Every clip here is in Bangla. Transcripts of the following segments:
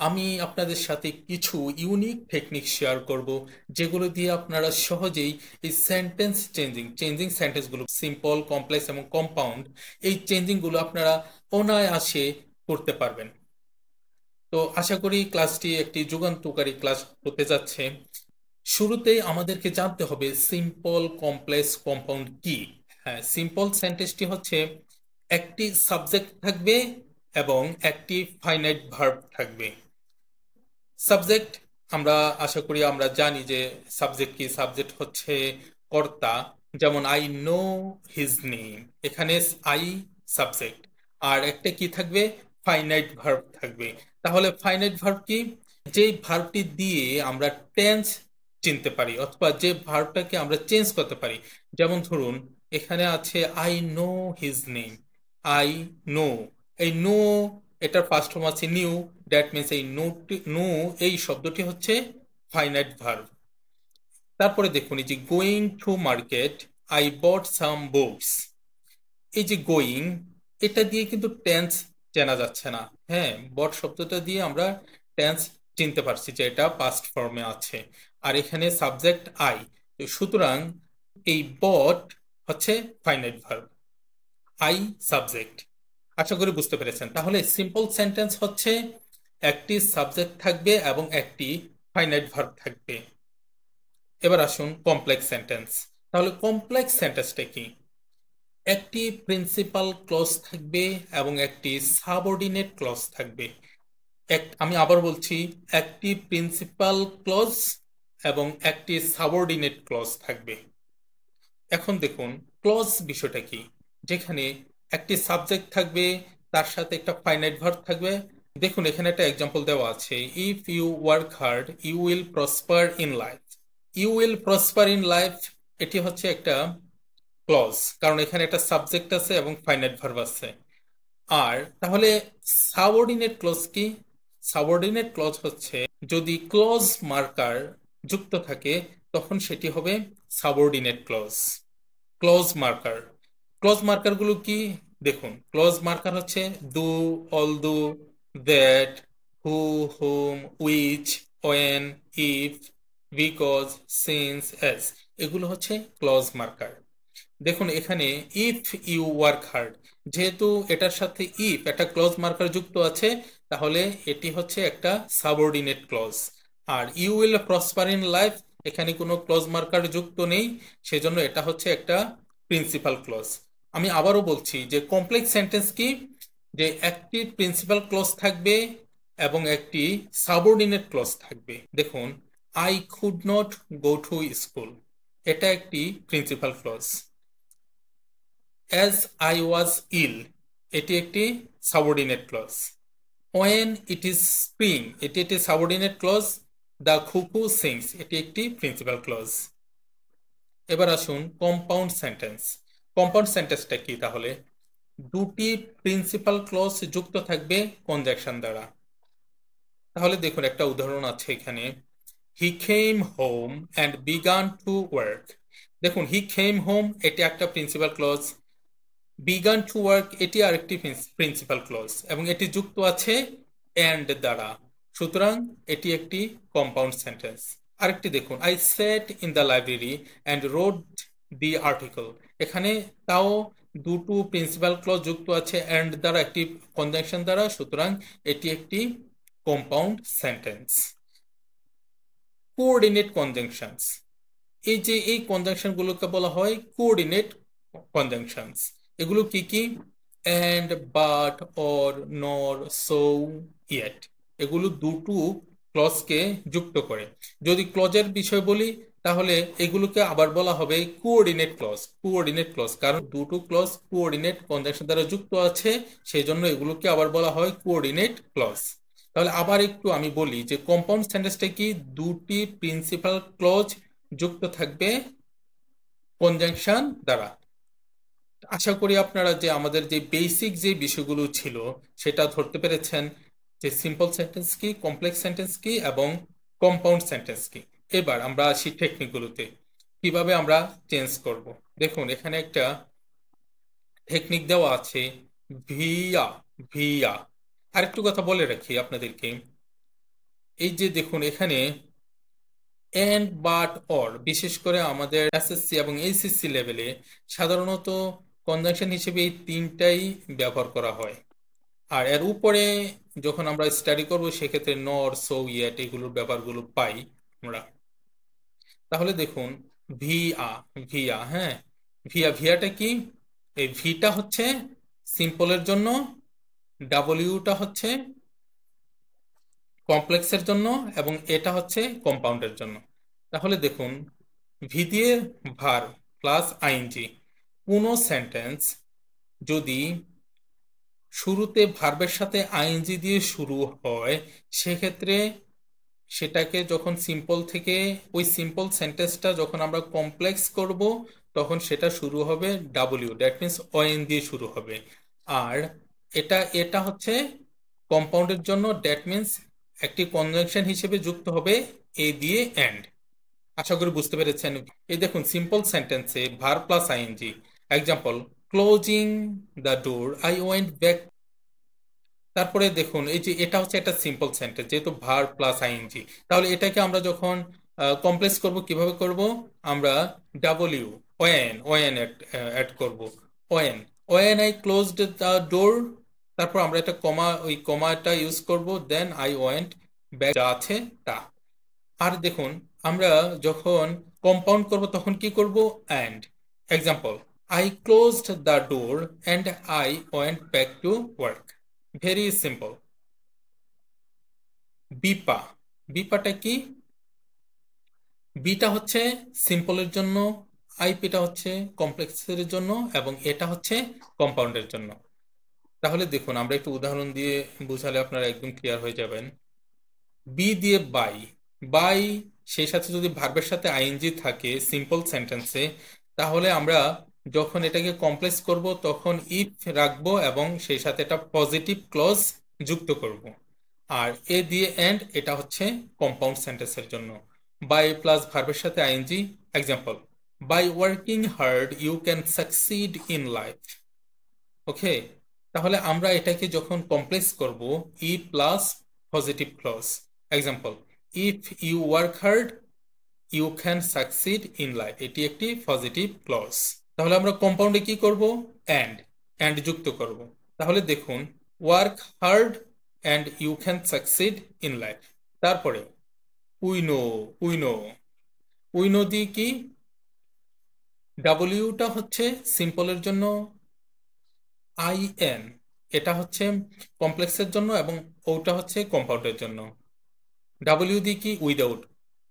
আমি আপনাদের সাথে কিছু ইউনিক টেকনিক শেয়ার করব, যেগুলো দিয়ে আপনারা সহজেই এই সেন্টেন্স চেঞ্জিং সেন্টেন্সগুলো, সিম্পল, কমপ্লেক্স এবং কম্পাউন্ড, এই চেঞ্জিংগুলো আপনারা অনায়াসে করতে পারবেন। তো আশা করি ক্লাসটি একটি যুগান্তকারী ক্লাস হতে যাচ্ছে। শুরুতেই আমাদেরকে জানতে হবে সিম্পল, কমপ্লেক্স, কম্পাউন্ড কি। হ্যাঁ, সিম্পল সেন্টেন্সটি হচ্ছে একটি সাবজেক্ট থাকবে এবং একটি ফাইনাইট ভার্ব থাকবে। সাবজেক্ট, আমরা আশা করি আমরা জানি যে সাবজেক্ট কি। সাবজেক্ট হচ্ছে কর্তা। যেমন আই নো হিজ নেম, এখানে আই সাবজেক্ট, আর একটা কি থাকবে, ফাইনাইট ভার্ব থাকবে। তাহলে ফাইনাইট ভার্ব কি? যে ভার্বটি দিয়ে আমরা টেন্স চিনতে পারি, অথবা যে ভার্বটাকে আমরা চেঞ্জ করতে পারি। যেমন ধরুন, এখানে আছে I know his name. I know, এই নো, এটার ফার্স্ট ফর্ম আছে নিউ। দ্যাট মিনস এই নো, এই শব্দটি হচ্ছে ফাইনাইট ভার্ব। তারপরে দেখুন, এই যে going to market, I bought some books. এই যে গোয়িং, এটা দিয়ে কিন্তু টেন্স চেনা যাচ্ছে না। হ্যাঁ, বট শব্দটা দিয়ে আমরা টেন্স চিনতে পারছি যে এটা পাস্ট ফর্মে আছে, আর এখানে সাবজেক্ট আই। সুতরাং এই বট হচ্ছে ফাইনাইট ভার্ব, আই সাবজেক্ট। আশা করি বুঝতে পেরেছেন। তাহলে সিম্পল সেন্টেন্স হচ্ছে একটি সাবজেক্ট থাকবে এবং একটি ফাইনাইট ভার্ব থাকবে। এবার আসুন কমপ্লেক্স সেন্টেন্স। তাহলে কমপ্লেক্স সেন্টেন্সটা কি? একটি প্রিন্সিপাল ক্লজ থাকবে এবং একটি সাবঅর্ডিনেট ক্লজ থাকবে। আমি আবার বলছি, একটি প্রিন্সিপাল ক্লজ এবং একটি সাবঅর্ডিনেট ক্লজ থাকবে। এখন দেখুন ক্লজ বিষয়টা কি। যেখানে একটি সাবজেক্ট থাকবে, তার সাথে একটা ফাইনাইট ভার্ব থাকবে। দেখুন এখানে একটা এক্সাম্পল দেওয়া আছে, if you work hard you will prosper in life. You will prosper in life, এটি হচ্ছে একটা ক্লজ, কারণ এখানে একটা সাবজেক্ট আছে এবং ফাইনাইট ভার্ব আছে। আর তাহলে সাবঅর্ডিনেট ক্লজ কি? সাবঅর্ডিনেট ক্লজ হচ্ছে যদি ক্লজ মার্কার যুক্ত থাকে, তখন সেটি হবে subordinate clause. Clause marker, clause marker গুলো কি? দেখুন, ক্লজ মার্কার হচ্ছে though, although, that, who, whom, which, when, if, because, since, as. এগুলো হচ্ছে ক্লজ মার্কার। দেখুন এখানে ইফ ইউ ওয়ার্ক হার্ড, যেহেতু এটার সাথে ইফ একটা ক্লজ মার্কার যুক্ত আছে, তাহলে এটি হচ্ছে একটা সাবঅর্ডিনেট ক্লজ। আর you will prosper in life, এখানে কোনো ক্লজ মার্কার যুক্ত নেই, সেজন্য এটা হচ্ছে একটা প্রিন্সিপাল ক্লজ। আমি আবারও বলছি যে কমপ্লেক্স সেন্টেন্স কি, যে একটি প্রিন্সিপাল ক্লজ থাকবে এবং একটি সাবঅর্ডিনেট ক্লজ থাকবে। দেখুন, I could not go to school, এটা একটি principal clause. As I was ill, এটি একটি subordinate clause. When it is spring, এটি একটি subordinate clause. The Khuku sings, এটি একটি প্রিন্সিপাল ক্লজ। এবার আসুন কম্পাউন্ড সেন্টেন্স। কম্পাউন্ড সেন্টেন্সটা কি তাহলে? দুটি প্রিন্সিপাল ক্লজ যুক্ত থাকবে কনজাংশন দ্বারা। তাহলে দেখুন একটা উদাহরণ আছে এখানে, he came home and began to work. দেখুন হি কেম হোম, এটি একটা principal clause. Began to work, এটি আরেকটি প্রিন্সিপাল ক্লজ এবং এটি যুক্ত আছে এন্ড দ্বারা। সুতরাং এটি একটি কম্পাউন্ড সেন্টেন্স। আরেকটি দেখুন, I set in the library and road the article. এখানে তাও দুটো প্রিন্সিপাল ক্লজ যুক্ত আছে এন্ড দ্বারা, একটি কনজাংশন দ্বারা। সুতরাং এটি একটি কম্পাউন্ড সেন্টেন্স। কোঅর্ডিনেট কনজাংশনস, এই যে এই কনজাংশন গুলোকে বলা হয় কোঅর্ডিনেট কনজাংশনস। এগুলো কি কি? অ্যান্ড, বাট, অর, নর, সো, ইয়েট। এগুলো দুটো ক্লজকে যুক্ত করে। যদি ক্লজের বিষয় বলি, তাহলে এগুলোকে আবার বলা হবে কোঅর্ডিনেট ক্লজ। কোঅর্ডিনেট ক্লজ কারণ দুটো ক্লজ কোঅর্ডিনেট কনজাংশন দ্বারা যুক্ত আছে, সেই জন্য এগুলোকে আবার বলা হয় কোঅর্ডিনেট ক্লজ। তাহলে আবার একটু আমি বলি যে কম্পাউন্ড সেন্টেন্সটা কি, দুটি প্রিন্সিপাল ক্লজ যুক্ত থাকবে কনজাংশন দ্বারা। আশা করি আপনারা যে আমাদের যে বেসিক যে বিষয়গুলো ছিল সেটা ধরতে পেরেছেন, যে সিম্পল সেন্টেন্স কি, কমপ্লেক্স সেন্টেন্স কি এবং কম্পাউন্ড সেন্টেন্স কি। এবার আমরা আসি টেকনিকগুলোতে, কিভাবে আমরা চেঞ্জ করব। দেখুন এখানে একটা টেকনিক দেওয়া আছে, ভিয়া। ভিয়া, আরেকটু কথা বলে রাখি আপনাদেরকে, এই যে দেখুন এখানে এন্ড, বাট, অর, বিশেষ করে আমাদের এসএসসি এবং এইচএসসি লেভেলে সাধারণত কনজাংশন হিসেবে এই তিনটাই ব্যবহার করা হয়। আর এর উপরে যখন আমরা স্টাডি করব সেক্ষেত্রে নর, সো, ইয়েট এগুলোর ব্যাপারগুলো পাই আমরা। তাহলে দেখুন ভিআ, ভিআ, হ্যাঁ, ভিআটা কি? এই ভিটা হচ্ছে সিম্পলের জন্য, ডাব্লিউটা হচ্ছে কমপ্লেক্সের জন্য, এবং এটা হচ্ছে কম্পাউন্ডের জন্য। তাহলে দেখুন ভি দিয়ে ভার প্লাস আইএনজি, কোনো সেন্টেন্স যদি শুরুতে ভার্বের সাথে আইএনজি দিয়ে শুরু হয়, সেক্ষেত্রে সেটাকে যখন সিম্পল থেকে ওই সিম্পল সেন্টেন্সটা যখন আমরা কমপ্লেক্স করব, তখন সেটা শুরু হবে ডাব্লিউ, দ্যাট মিন্স ওএন দিয়ে শুরু হবে। আর এটা এটা হচ্ছে কম্পাউন্ডের জন্য, দ্যাট মিন্স একটি কনজাংশন হিসেবে যুক্ত হবে এ দিয়ে এন্ড। আশা করি বুঝতে পেরেছেন। এই দেখুন সিম্পল সেন্টেন্সে verb plus ING, example closing the door, I went back. তারপরে দেখুন এই যে এটা হচ্ছে একটা সিম্পল সেন্টেন্স, যেহেতু ভার প্লাস আইএনজি, তাহলে এটাকে আমরা যখন কমপ্লেক্স করব কিভাবে করব? আমরা ডাব্লিউ, ওয়েন অ্যাড করব। When, I closed the door, তারপর আমরা একটা কমা, ওই কমাটা ইউজ করব, দেন আই ওয়েন্ট ব্যাক, যা আছে তা। আর দেখুন আমরা যখন কম্পাউন্ড করব তখন কি করব? And, example I closed the door and I went back to work. Very simple. বিপা, বিপাটা কি? বিটা হচ্ছে সিম্পলের জন্য, আইপিটা হচ্ছে কমপ্লেক্সের জন্য, এবং এটা হচ্ছে কম্পাউন্ডের জন্য। তাহলে দেখুন আমরা একটু উদাহরণ দিয়ে বুঝালে আপনারা একদম ক্লিয়ার হয়ে যাবেন। বি দিয়ে বাই, বাই, সেই সাথে যদি ভার্বের সাথে আইএনজি থাকে সিম্পল সেন্টেন্সে, তাহলে আমরা যখন এটাকে কমপ্লেক্স করব তখন ইফ রাখবো এবং সেই সাথে একটা পজিটিভ ক্লজ যুক্ত করব। আর এ দিয়ে এন্ড, এটা হচ্ছে কম্পাউন্ড সেন্টেন্সের জন্য। বাই প্লাস ভার্বের সাথে ING, example by working hard you can succeed in life. Okay, তাহলে আমরা এটাকে যখন কমপ্লেক্স করব, ই plus positive clause, example if you work hard you can succeed in life, এটি একটি পজিটিভ ক্লজ। তাহলে আমরা কম্পাউন্ডে কি করব? অ্যান্ড যুক্ত করব। তাহলে দেখুন work hard and you can succeed in life. তারপরে উইনো, উইনো, উইনো দিয়ে কি? ডাব্লিউটা হচ্ছে সিম্পলের জন্য, আইএন, এটা হচ্ছে কমপ্লেক্সের জন্য, এবং ওটা হচ্ছে কম্পাউন্ডের জন্য। ডাব্লিউ দিয়ে কি? উইদাউট,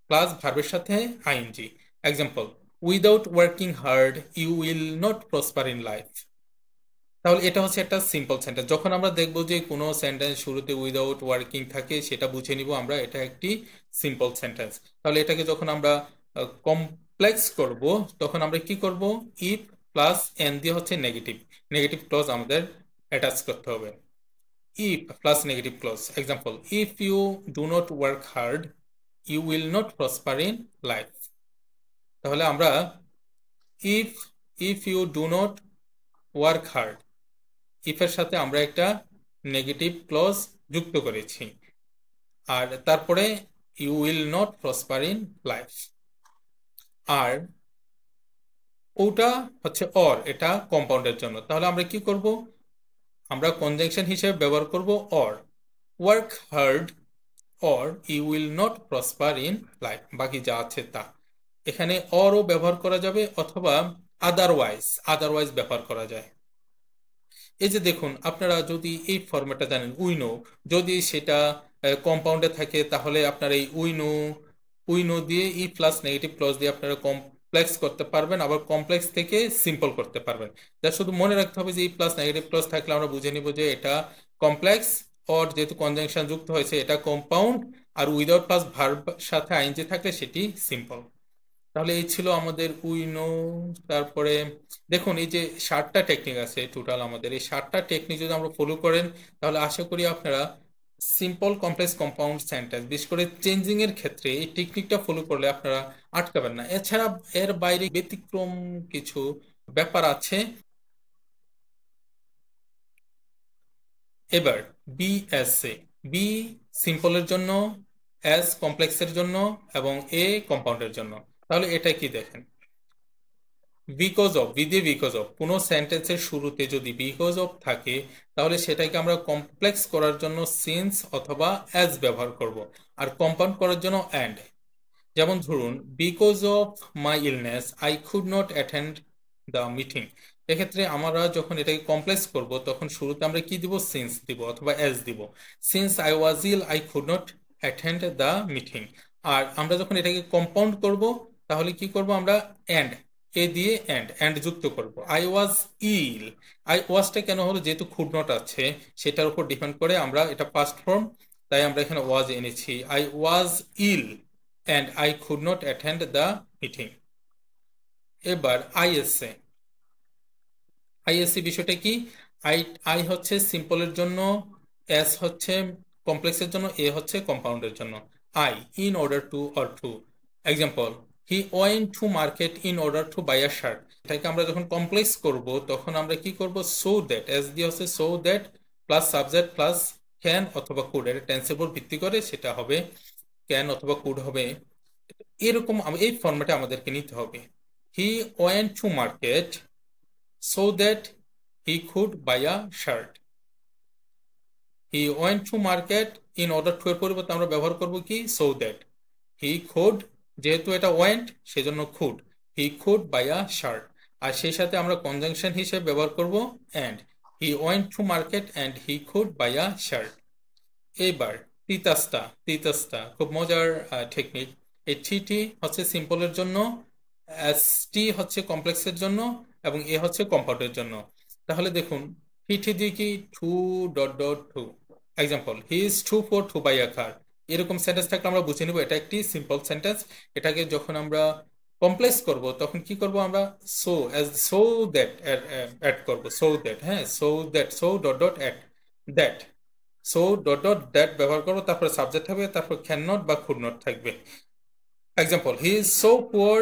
প্লাস ভার্বের সাথে ING, example without working hard you will not prosper in life. তাহলে এটা হচ্ছে একটা সিম্পল সেন্টেন্স। যখন আমরা দেখব যে কোনো সেন্টেন্স শুরুতে উইদাউট ওয়ার্কিং থাকে, সেটা বুঝে নিব আমরা এটা একটি সিম্পল সেন্টেন্স। তাহলে এটাকে যখন আমরা কমপ্লেক্স করব, তখন আমরা কি করব? ইফ প্লাস এন দিয়ে হচ্ছে নেগেটিভ, নেগেটিভ ক্লজ আমাদের অ্যাটাচ করতে হবে। If plus negative clause, example if you do not work hard you will not prosper in life. তাহলে আমরা if, you do not work hard, ইফের সাথে আমরা একটা নেগেটিভ ক্লজ যুক্ত করেছি, আর তারপরে you will not prosper in life. আর ওটা হচ্ছে অর, এটা কম্পাউন্ডের জন্য। তাহলে আমরা কি করব? আমরা কনজাংশন হিসেবে ব্যবহার করব or, work hard or you will not prosper in life, বাকি যা আছে তা। এখানে অরও ব্যবহার করা যাবে, অথবা আদারওয়াইজ, আদারওয়াইজ ব্যবহার করা যায়। এই যে দেখুন আপনারা যদি এই ফরম্যাটটা জানেন, উইনো, যদি সেটা কম্পাউন্ডে থাকে, তাহলে আপনার এই উইনো, উইনো দিয়ে ই প্লাস নেগেটিভ ক্লজ দিয়ে আপনারা কমপ্লেক্স করতে পারবেন, আবার কমপ্লেক্স থেকে সিম্পল করতে পারবেন। যা শুধু মনে রাখতে হবে যে ই প্লাস নেগেটিভ ক্লজ থাকলে আমরা বুঝে নিব যে এটা কমপ্লেক্স, অর যেহেতু কনজাংশন যুক্ত হয়েছে এটা কম্পাউন্ড, আর উইদাউট প্লাস ভার্ব সাথে আইএনজি থাকলে সেটি সিম্পল। তাহলে এই ছিল আমাদের উইনো। তারপরে দেখুন এই যে 7টা টেকনিক আছে টোটাল, আমাদের এই 7টা টেকনিক যদি আমরা ফলো করেন, তাহলে আশা করি আপনারা সিম্পল, কমপ্লেক্স, কম্পাউন্ড সেন্টেন্স, বিশেষ করে চেঞ্জিং এর ক্ষেত্রে এই টেকনিকটা ফলো করলে আপনারা আটকাবেন না। এছাড়া এর বাইরে ব্যতিক্রম কিছু ব্যাপার আছে। এবার বিএসএ, বি সিম্পলের জন্য, অ্যাজ কমপ্লেক্সের জন্য এবং এ কম্পাউন্ডের জন্য। তাহলে এটা কি দেখেন, বিকজ অফ, দিয়ে বিকজ অফ, কোনো সেন্টেন্সের শুরুতে যদি বিকজ অফ থাকে তাহলে সেটাকে আমরা কমপ্লেক্স করার জন্য সিন্স অথবা অ্যাজ ব্যবহার করব, আর কম্পাউন্ড করার জন্য অ্যান্ড। যেমন ধরুন, because of my illness I could not attend the meeting. এক্ষেত্রে আমরা যখন এটাকে কমপ্লেক্স করব তখন শুরুতে আমরা কি দিব, সিন্স দিব অথবা অ্যাজ দিব। Since I was ill I could not attend the meeting. আর আমরা যখন এটাকে কম্পাউন্ড করব তাহলে কি করব, আমরা অ্যান্ড, এ দিয়ে অ্যান্ড যুক্ত করব। আই ওয়াজ ইল, আই ওয়াজটা কেন হলো, যেহেতু কুড নট আছে সেটার উপর ডিপেন্ড করে আমরা এটা পাস্ট ফর্ম, তাই আমরা এখানে ওয়াজ এনেছি। I was ill and I could not attend the meeting। এবার আইএসএ, আইএসসি বিষয়টা কি, আই আই হচ্ছে সিম্পলের জন্য, এস হচ্ছে কমপ্লেক্সের জন্য, এ হচ্ছে কম্পাউন্ডের জন্য। I, in order to or to. Example, he went to market in order to buy a shirt. এটাকে আমরা যখন কমপ্লেক্স করব তখন আমরা কি করব, সো দ্যাট, এস দিয়ে হচ্ছে so that plus subject plus can অথবা কুড, এটা টেন্সের উপর ভিত্তি করে সেটা হবে ক্যান অথবা কুড হবে। এরকম এই ফর্মেটে আমাদেরকে নিতে হবে। হি went to market so that he could buy a shirt. He went to market in order two এর পরিবর্তে আমরা ব্যবহার করব কি, সো দ্যাট। হি কুড, যেহেতু এটা ওয়েন্ট সেজন্য could, he could buy a shirt. আর সেই সাথে আমরা কনজাংশন হিসেবে ব্যবহার করব and. He went to market and he could buy a shirt. এবার তিতাস্তা, তিতাস্তা খুব মজার টেকনিক। এই টি হচ্ছে সিম্পলের জন্য, এস টি হচ্ছে কমপ্লেক্সের জন্য এবং এ হচ্ছে কম্পাউন্ডের জন্য। তাহলে দেখুন, টি দিয়ে কি, too dot dot to. Example, he is too poor to buy a car. এরকম সেন্টেন্স থাকলে আমরা বুঝে নিব এটা একটি সিম্পল সেন্টেন্স। এটাকে যখন আমরা কমপ্লেক্স করব তখন কি করব, আমরা so as so that add করব, সো দ্যাট, হ্যাঁ so that, so dot dot add that, so dot dot that ব্যবহার করবো, তারপরে সাবজেক্ট থাকবে, তারপর ক্যান নট বা কুড নট থাকবে। Example, he is so poor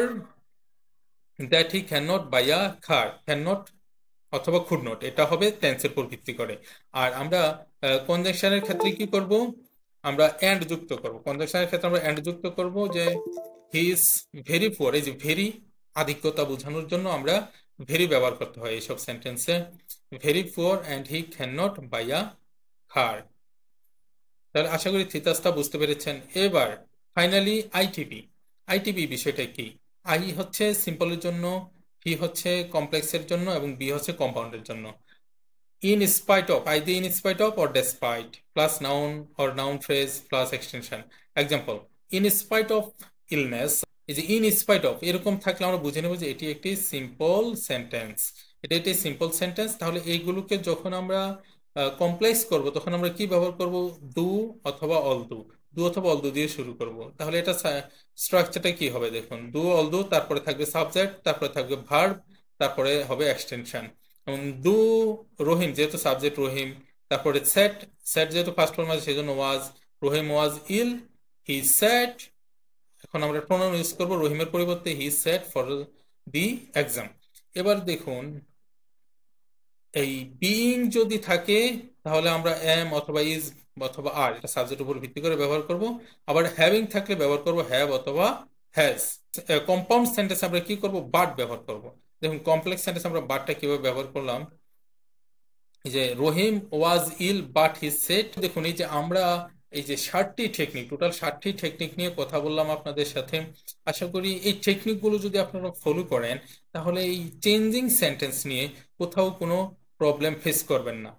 that he can not buy a car. Can not অথবা কুড নট, এটা হবে টেন্সের উপর ভিত্তি করে। আর আমরা কনজাংশনের ক্ষেত্রে কি করব, আমরা অ্যান্ড যুক্ত করব। কনজাংশনের ক্ষেত্রে আমরা অ্যান্ড যুক্ত করব, যে হি ইজ ভেরি পুয়ার, এই যে ভেরি আধিক্যতা বোঝানোর জন্য আমরা ভেরি ব্যবহার করতে হয় এইসব সেন্টেন্সে। Very poor and he can not buy a car. তাহলে আশা করি থিতাসটা বুঝতে পেরেছেন। এবার ফাইনালি আইটিপি। আইটিপি বিষয়টা কি, আই হচ্ছে সিম্পলের জন্য, হি হচ্ছে কমপ্লেক্সের জন্য এবং বি হচ্ছে কম্পাউন্ডের জন্য। ইন স্পাইট অফ, আই দিয়ে in spite of or despite plus noun or noun phrase plus extension. Example, in spite of illness, এই যে ইন স্পাইট অফ এরকম থাকলে আমরা বুঝে নেব যে এটি একটি সিম্পল সেন্টেন্স। এটা একটি সিম্পল সেন্টেন্স। তাহলে এইগুলোকে যখন আমরা কমপ্লেক্স করব তখন আমরা কি ব্যবহার করব, ডু অথবা অল ডু, ডু অথবা অল ডু দিয়ে শুরু করব। তাহলে এটা স্ট্রাকচারটা কি হবে দেখুন, ডু অল ডু, তারপরে থাকবে সাবজেক্ট, তারপরে থাকবে ভার্ব, তারপরে হবে এক্সটেনশন। এবং ডু রহিম, যেহেতু সাবজেক্ট রহিম, তারপরে সেট, সেট যেহেতু ফার্স্ট ফর্ম আছে সেজন্য ওয়াজ, রহিম ওয়াজ ইল, হি সেট, এখন আমরা প্রোনাউন ইউজ করব রহিমের পরিবর্তে he said for the exam. এবার দেখুন, এই বিইং যদি থাকে তাহলে আমরা এম অথবা ইজ অথবা আর, এটা সাবজেক্ট উপর ভিত্তি করে ব্যবহার করব। আবার হ্যাভিং থাকলে ব্যবহার করব হ্যাভ অথবা হ্যাজ। কম্পাউন্ড সেন্টেন্স আমরা কি করব, বাট ব্যবহার করব। দেখুন কমপ্লেক্স সেন্টেন্স আমরা বাটটা কিভাবে ব্যবহার করলাম, এই যে রহিম ওয়াজ ইল বাট হি সেট। দেখুন এই যে আমরা এই যে 60টি টেকনিক, টোটাল 60টি টেকনিক নিয়ে কথা বললাম আপনাদের সাথে। আশা করি এই টেকনিকগুলো যদি আপনারা ফলো করেন তাহলে এই চেঞ্জিং সেন্টেন্স নিয়ে কোথাও কোনো প্রবলেম ফেস করবেন না।